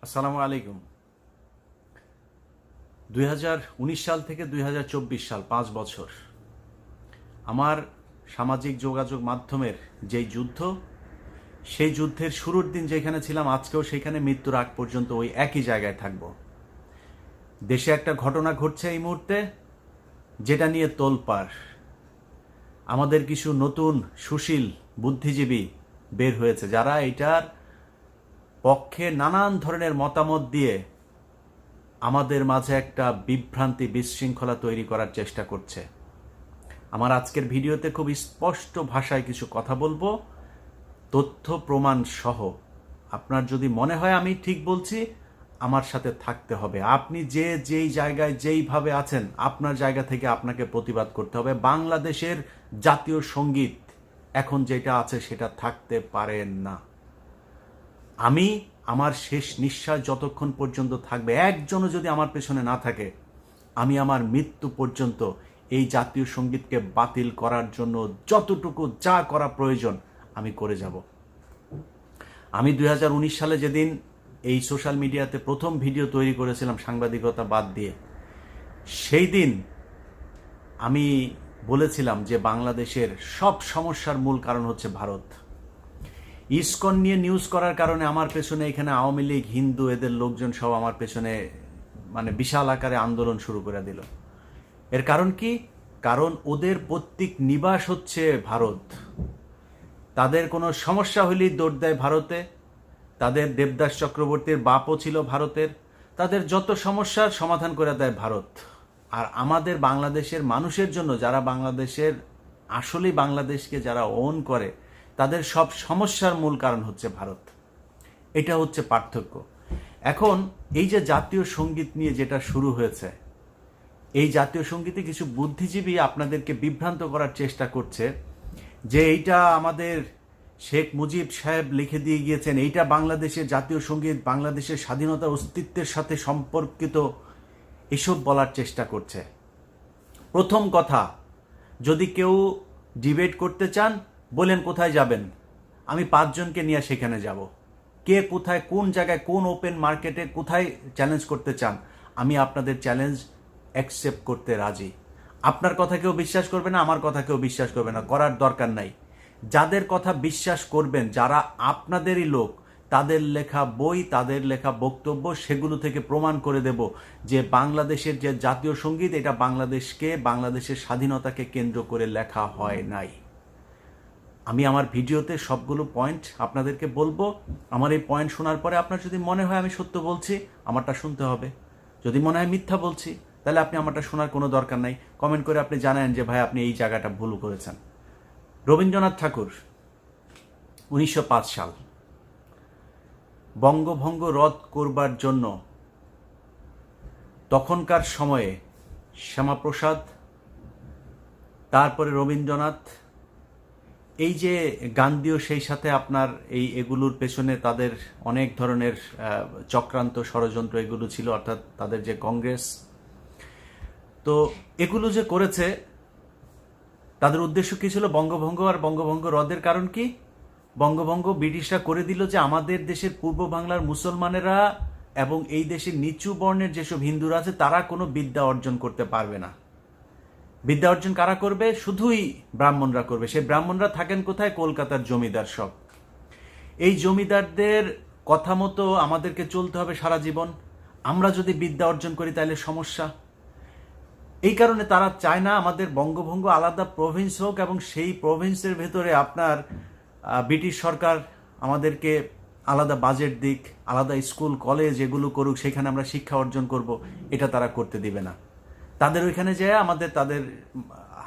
আসসালামু আলাইকুম। 2019 সাল থেকে 2024 সাল 5 বছর আমার সামাজিক যোগাযোগ মাধ্যমের যেই যুদ্ধ, সেই যুদ্ধের শুরুর দিন যেখানে ছিলাম আজকেও সেখানে মৃত্যুর আগ পর্যন্ত ওই একই জায়গায় থাকব। দেশে একটা ঘটনা ঘটছে এই মুহূর্তে, যেটা নিয়ে তোলপাড়। আমাদের কিছু নতুন সুশীল বুদ্ধিজীবী বের হয়েছে, যারা এটার পক্ষে নানান ধরনের মতামত দিয়ে আমাদের মাঝে একটা বিভ্রান্তি বিশৃঙ্খলা তৈরি করার চেষ্টা করছে। আমার আজকের ভিডিওতে খুব স্পষ্ট ভাষায় কিছু কথা বলবো, তথ্য প্রমাণ সহ। আপনার যদি মনে হয় আমি ঠিক বলছি, আমার সাথে থাকতে হবে। আপনি যেই জায়গায় যেইভাবে আছেন, আপনার জায়গা থেকে আপনাকে প্রতিবাদ করতে হবে। বাংলাদেশের জাতীয় সঙ্গীত এখন যেটা আছে সেটা থাকতে পারে না। আমি আমার শেষ নিঃশ্বাস যতক্ষণ পর্যন্ত থাকবে, একজনও যদি আমার পেছনে না থাকে, আমি আমার মৃত্যু পর্যন্ত এই জাতীয় সঙ্গীতকে বাতিল করার জন্য যতটুকু যা করা প্রয়োজন আমি করে যাব। আমি 2019 সালে যেদিন এই সোশ্যাল মিডিয়াতে প্রথম ভিডিও তৈরি করেছিলাম সাংবাদিকতা বাদ দিয়ে, সেই দিন আমি বলেছিলাম যে বাংলাদেশের সব সমস্যার মূল কারণ হচ্ছে ভারত। ইসকন নিয়ে নিউজ করার কারণে আমার পেছনে এখানে আওয়ামী লীগ, হিন্দু, এদের লোকজন সব আমার পেছনে বিশাল আকারে আন্দোলন শুরু করে দিল। এর কারণ কি? কারণ ওদের পৈতৃক নিবাস হচ্ছে ভারত। তাদের কোনো সমস্যা হলেই দৌড় দেয় ভারতে। তাদের দেবদাস চক্রবর্তীর বাপও ছিল ভারতের। তাদের যত সমস্যার সমাধান করে দেয় ভারত। আর আমাদের বাংলাদেশের মানুষের জন্য, যারা বাংলাদেশের আসলেই বাংলাদেশকে যারা ওন করে, তাদের সব সমস্যার মূল কারণ হচ্ছে ভারত। এটা হচ্ছে পার্থক্য। এখন এই যে জাতীয় সঙ্গীত নিয়ে যেটা শুরু হয়েছে, এই জাতীয় সঙ্গীতে কিছু বুদ্ধিজীবী আপনাদেরকে বিভ্রান্ত করার চেষ্টা করছে যে এইটা আমাদের শেখ মুজিব সাহেব লিখে দিয়ে গিয়েছেন, এইটা বাংলাদেশের জাতীয় সঙ্গীত, বাংলাদেশের স্বাধীনতা অস্তিত্বের সাথে সম্পর্কিত, এসব বলার চেষ্টা করছে। প্রথম কথা, যদি কেউ ডিবেট করতে চান, বলেন কোথায় যাবেন, আমি 5 জনকে নিয়ে সেখানে যাব। কে কোথায়, কোন জায়গায়, কোন ওপেন মার্কেটে কোথায় চ্যালেঞ্জ করতে চান, আমি আপনাদের চ্যালেঞ্জ অ্যাকসেপ্ট করতে রাজি। আপনার কথা কেউ বিশ্বাস করবে না, আমার কথা কেউ বিশ্বাস করবে না, করার দরকার নাই। যাদের কথা বিশ্বাস করবেন, যারা আপনাদেরই লোক, তাদের লেখা বই, তাদের লেখা বক্তব্য, সেগুলো থেকে প্রমাণ করে দেব যে বাংলাদেশের যে জাতীয় সঙ্গীত, এটা বাংলাদেশকে, বাংলাদেশের স্বাধীনতাকে কেন্দ্র করে লেখা হয় নাই। আমি আমার ভিডিওতে সবগুলো পয়েন্ট আপনাদেরকে বলবো। আমার এই পয়েন্ট শোনার পরে আপনার যদি মনে হয় আমি সত্য বলছি, আমারটা শুনতে হবে। যদি মনে হয় মিথ্যা বলছি, তাহলে আপনি আমারটা শোনার কোনো দরকার নাই। কমেন্ট করে আপনি জানান যে ভাই আপনি এই জায়গাটা ভুল করেছেন। রবীন্দ্রনাথ ঠাকুর 1905 সাল বঙ্গভঙ্গ রদ করবার জন্য তখনকার সময়ে শ্যামাপ্রসাদ, তারপরে রবীন্দ্রনাথ, এই যে গান্ধীও সেই সাথে আপনার এগুলোর পেছনে তাদের অনেক ধরনের চক্রান্ত, ষড়যন্ত্র এগুলো ছিল, অর্থাৎ তাদের যে কংগ্রেস, তো এগুলো যে করেছে, তাদের উদ্দেশ্য কি ছিল? বঙ্গভঙ্গ। আর বঙ্গভঙ্গ রদের কারণ কি? বঙ্গভঙ্গ ব্রিটিশরা করে দিল যে আমাদের দেশের পূর্ব বাংলার মুসলমানেরা এবং এই দেশের নিচু বর্ণের যেসব হিন্দুরা আছে, তারা কোনো বিদ্যা অর্জন করতে পারবে না। বিদ্যা অর্জন কারা করবে? শুধুই ব্রাহ্মণরা করবে। সেই ব্রাহ্মণরা থাকেন কোথায়? কলকাতার জমিদার সব। এই জমিদারদের কথা মতো আমাদেরকে চলতে হবে সারা জীবন। আমরা যদি বিদ্যা অর্জন করি তাহলে সমস্যা। এই কারণে তারা চায় না আমাদের বঙ্গভঙ্গ আলাদা প্রভিন্স হোক, এবং সেই প্রভিন্সের ভেতরে আপনার ব্রিটিশ সরকার আমাদেরকে আলাদা বাজেট দিক, আলাদা স্কুল কলেজ এগুলো করুক, সেখানে আমরা শিক্ষা অর্জন করব, এটা তারা করতে দিবে না। তাদের ওইখানে যেয়ে আমাদের তাদের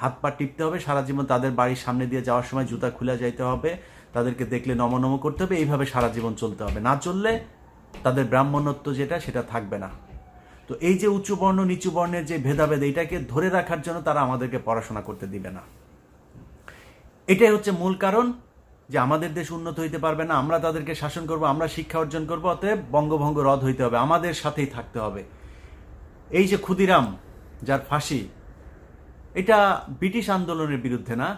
হাত পা টিপতে হবে সারা জীবন, তাদের বাড়ির সামনে দিয়ে যাওয়ার সময় জুতা খুলে যাইতে হবে, তাদেরকে দেখলে নমনম করতে হবে, এইভাবে সারা জীবন চলতে হবে। না চললে তাদের ব্রাহ্মণত্ব যেটা, সেটা থাকবে না। তো এই যে উঁচু বর্ণ নিচু বর্ণের যে ভেদাভেদ, এটাকে ধরে রাখার জন্য তারা আমাদেরকে পড়াশোনা করতে দিবে না। এটাই হচ্ছে মূল কারণ যে আমাদের দেশ উন্নত হইতে পারবে না। আমরা তাদেরকে শাসন করব, আমরা শিক্ষা অর্জন করব, অতএব বঙ্গভঙ্গ রদ হইতে হবে, আমাদের সাথেই থাকতে হবে। এই যে ক্ষুদিরাম যার ফাঁসি, এটা ব্রিটিশ আন্দোলনের বিরুদ্ধে না,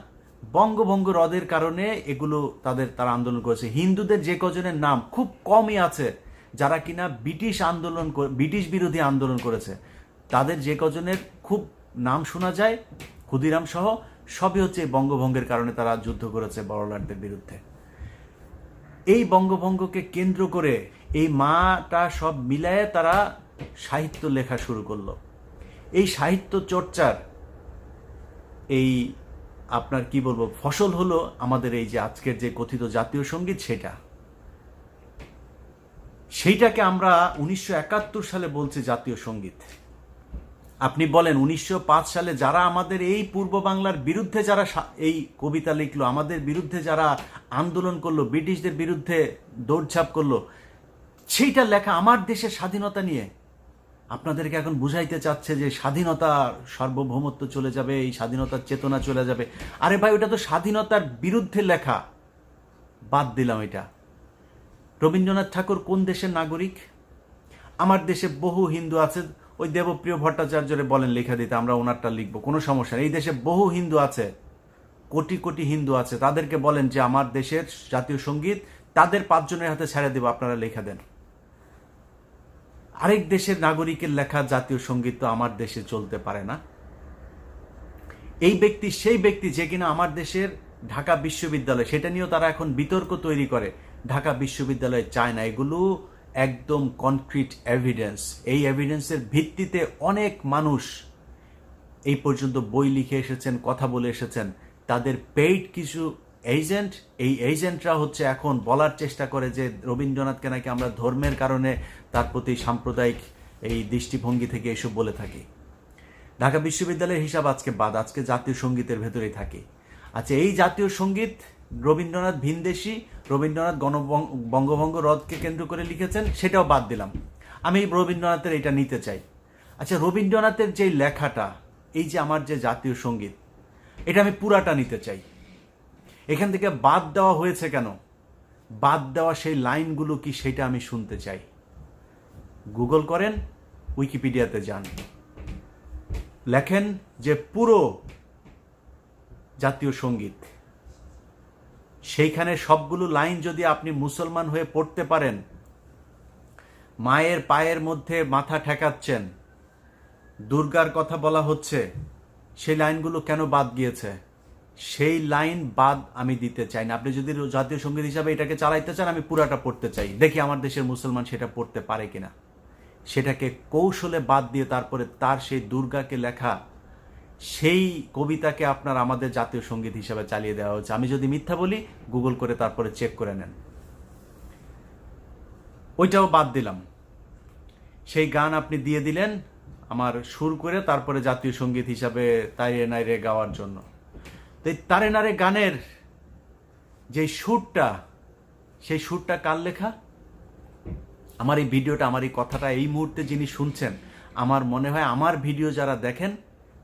বঙ্গভঙ্গ রদের কারণে এগুলো তারা আন্দোলন করেছে। হিন্দুদের যে কজনের নাম খুব কমই আছে যারা কিনা ব্রিটিশ বিরোধী আন্দোলন করেছে, তাদের যে কজনের খুব নাম শোনা যায়, ক্ষুদিরাম সহ, সবই হচ্ছে এই বঙ্গভঙ্গের কারণে তারা যুদ্ধ করেছে বড়লাটদের বিরুদ্ধে। এই বঙ্গভঙ্গকে কেন্দ্র করে এই মাটা সব মিলায়ে তারা সাহিত্য লেখা শুরু করলো। এই সাহিত্য চর্চার এই আপনার কি বলবো ফসল হলো আমাদের এই যে আজকের যে কথিত জাতীয় সঙ্গীত, সেইটাকে আমরা 1971 সালে বলছি জাতীয় সঙ্গীত। আপনি বলেন 1905 সালে যারা আমাদের এই পূর্ব বাংলার বিরুদ্ধে যারা এই কবিতা লিখলো, আমাদের বিরুদ্ধে যারা আন্দোলন করলো, ব্রিটিশদের বিরুদ্ধে দৌড়ঝাঁপ করলো, সেইটা লেখা আমার দেশের স্বাধীনতা নিয়ে আপনাদেরকে এখন বুঝাইতে চাচ্ছে যে স্বাধীনতার সার্বভৌমত্ব চলে যাবে, এই স্বাধীনতার চেতনা চলে যাবে। আরে ভাই, ওটা তো স্বাধীনতার বিরুদ্ধে লেখা। বাদ দিলাম এটা। রবীন্দ্রনাথ ঠাকুর কোন দেশের নাগরিক? আমার দেশে বহু হিন্দু আছে, ওই দেবপ্রিয় ভট্টাচার্যরে বলেন লেখা দিতে, আমরা ওনারটা লিখবো, কোনো সমস্যা নেই। এই দেশে বহু হিন্দু আছে, কোটি কোটি হিন্দু আছে, তাদেরকে বলেন যে আমার দেশের জাতীয় সঙ্গীত তাদের 5 জনের হাতে ছেড়ে দেবো, আপনারা লেখা দেন। আরেক দেশের নাগরিকের লেখা জাতীয় সঙ্গীত তো আমার দেশে চলতে পারে না। এই ব্যক্তি সেই ব্যক্তি যে কিনা আমার দেশের ঢাকা বিশ্ববিদ্যালয়, সেটা নিয়েও তারা এখন বিতর্ক তৈরি করে, ঢাকা বিশ্ববিদ্যালয় চায় না। এগুলো একদম কনক্রিট এভিডেন্স। এই এভিডেন্সের ভিত্তিতে অনেক মানুষ এই পর্যন্ত বই লিখে এসেছেন, কথা বলে এসেছেন। তাদের পেইড কিছু এজেন্ট, এই এজেন্টরা হচ্ছে এখন বলার চেষ্টা করে যে রবীন্দ্রনাথকে নাকি আমরা ধর্মের কারণে তার প্রতি সাম্প্রদায়িক এই দৃষ্টিভঙ্গি থেকে এসব বলে থাকি। ঢাকা বিশ্ববিদ্যালয়ের হিসাব আজকে বাদ, আজকে জাতীয় সঙ্গীতের ভেতরেই থাকি। আচ্ছা, এই জাতীয় সঙ্গীত রবীন্দ্রনাথ ভিনদেশী, রবীন্দ্রনাথ বঙ্গভঙ্গ রদকে কেন্দ্র করে লিখেছেন, সেটাও বাদ দিলাম। আমি রবীন্দ্রনাথের এটা নিতে চাই। আচ্ছা, রবীন্দ্রনাথের যে লেখাটা, এই যে আমার যে জাতীয় সঙ্গীত, এটা আমি পুরাটা নিতে চাই। এখান থেকে বাদ দেওয়া হয়েছে কেন, বাদ দেওয়া সেই লাইনগুলো কি, সেটা আমি শুনতে চাই। গুগল করেন, উইকিপিডিয়াতে যান, লেখেন যে পুরো জাতীয় সঙ্গীত, সেইখানে সবগুলো লাইন যদি আপনি মুসলমান হয়ে পড়তে পারেন, মায়ের পায়ের মধ্যে মাথা ঠেকাচ্ছেন, দুর্গার কথা বলা হচ্ছে, সেই লাইনগুলো কেন বাদ গিয়েছে? সেই লাইন বাদ আমি দিতে চাই না। আপনি যদি জাতীয় সঙ্গীত হিসাবে এটাকে চালাইতে চান, আমি পুরাটা পড়তে চাই, দেখি আমার দেশের মুসলমান সেটা পড়তে পারে কিনা। সেটাকে কৌশলে বাদ দিয়ে তারপরে তার সেই দুর্গাকে লেখা সেই কবিতাকে আপনার আমাদের জাতীয় সঙ্গীত হিসাবে চালিয়ে দেওয়া হচ্ছে। আমি যদি মিথ্যা বলি, গুগল করে তারপরে চেক করে নেন। ওইটাও বাদ দিলাম। সেই গান আপনি দিয়ে দিলেন আমার সুর করে, তারপরে জাতীয় সঙ্গীত হিসাবে তাইরে নাইরে গাওয়ার জন্য। তো এই তারে নারে গানের যে সুরটা, সেই সুরটা কার লেখা? আমার এই ভিডিওটা, আমার এই কথাটা এই মুহূর্তে যিনি শুনছেন, আমার মনে হয় আমার ভিডিও যারা দেখেন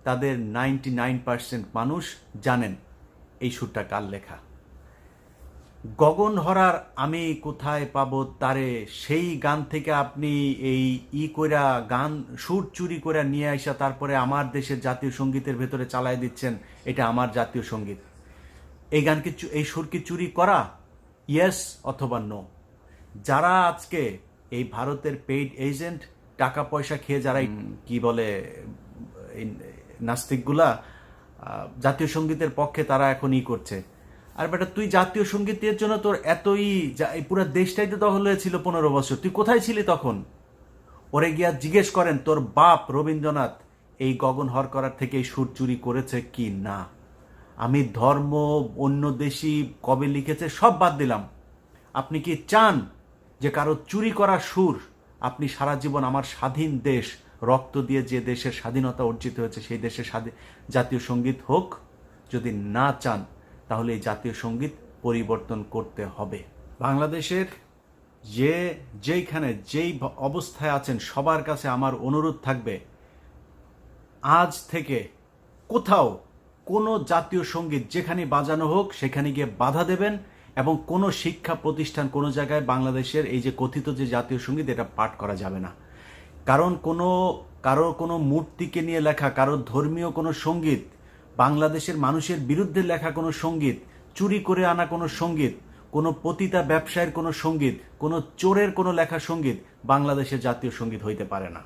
তাদের 99% মানুষ জানেন এই সুরটা কার লেখা। গগন হরার আমি কোথায় পাবো তারে, সেই গান থেকে আপনি এই কইরা গান সুর চুরি করে নিয়ে আসা তারপরে আমার দেশের জাতীয় সঙ্গীতের ভেতরে চালায় দিচ্ছেন, এটা আমার জাতীয় সঙ্গীত। এই গানকে, এই সুর কি চুরি করা? ইয়েস অথবা নো। যারা আজকে এই ভারতের পেইড এজেন্ট, টাকা পয়সা খেয়ে যারা কি বলে নাস্তিকগুলা জাতীয় সঙ্গীতের পক্ষে, তারা এখন করছে। আর বেটা, তুই জাতীয় সঙ্গীতের জন্য তোর এতই, পুরো দেশটাই তো দখল হয়েছিল 15 বছর, তুই কোথায় ছিলি তখন? ওরে গিয়া জিজ্ঞেস করেন তোর বাপ রবীন্দ্রনাথ এই গগন হর করার থেকে এই সুর চুরি করেছে কি না। আমি ধর্ম, অন্য দেশি কবে লিখেছে সব বাদ দিলাম। আপনি কি চান যে কারো চুরি করা সুর আপনি সারা জীবন আমার স্বাধীন দেশ, রক্ত দিয়ে যে দেশের স্বাধীনতা অর্জিত হয়েছে সেই দেশের জাতীয় সঙ্গীত হোক? যদি না চান, তাহলে এই জাতীয় সঙ্গীত পরিবর্তন করতে হবে। বাংলাদেশের যেইখানে যেই অবস্থায় আছেন, সবার কাছে আমার অনুরোধ থাকবে, আজ থেকে কোথাও কোনো জাতীয় সঙ্গীত যেখানে বাজানো হোক সেখানে গিয়ে বাধা দেবেন, এবং কোনো শিক্ষা প্রতিষ্ঠান, কোনো জায়গায় বাংলাদেশের এই যে কথিত যে জাতীয় সঙ্গীত, এটা পাঠ করা যাবে না। কারণ কারোর কোনো মূর্তিকে নিয়ে লেখা, কারোর ধর্মীয় কোনো সঙ্গীত, বাংলাদেশের মানুষের বিরুদ্ধে লেখা কোনো সঙ্গীত, চুরি করে আনা কোনো সঙ্গীত, কোনো পতিতা ব্যবসায়ের কোনো সঙ্গীত, কোনো চোরের কোনো লেখা সঙ্গীত বাংলাদেশের জাতীয় সঙ্গীত হইতে পারে না।